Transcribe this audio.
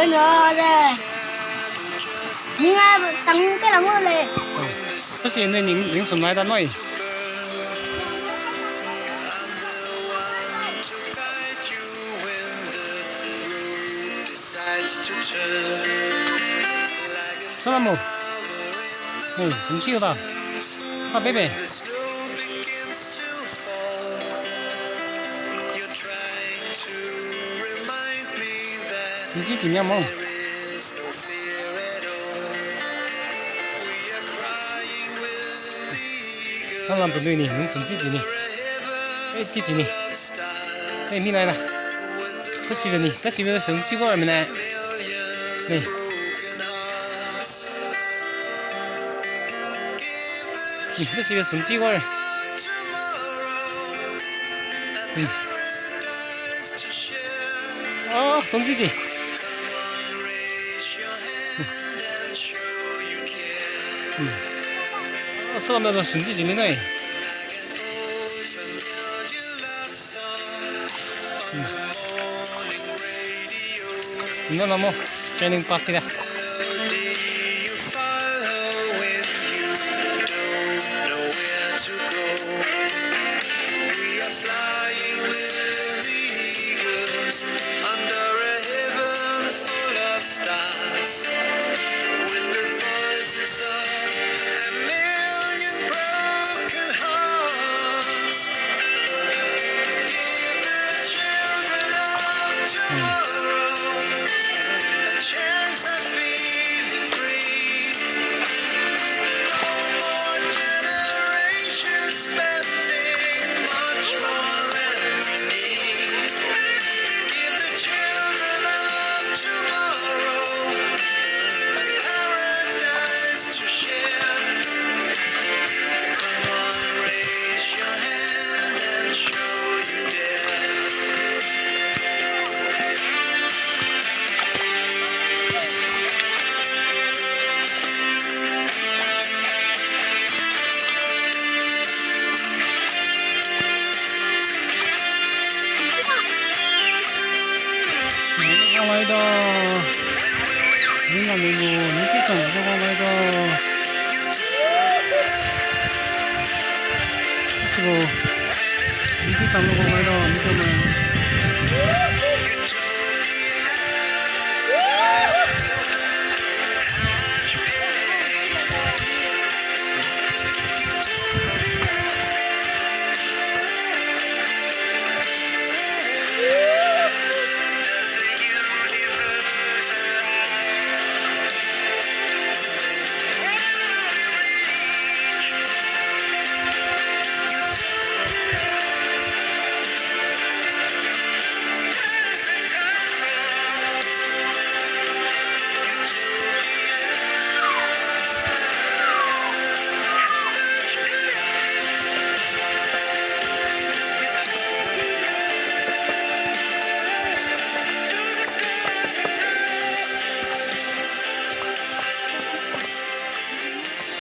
bên nữa đây nhưng mà tăng cái lòng hơn này 不是那零什么的内。说了没？哎，生气了吧？啊，贝贝。你几秒梦？那不对呢，能整几呢？哎，几呢？哎，你来了，不是了你，这是不是生气过了没呢？哎，这是不是生气过了？哦，生气。说那个生气的呢？No, no, no. Training pass sila. Alright, mình là mình muốn cái chồng cho con này đó. Cái chồng cho con này đó, mình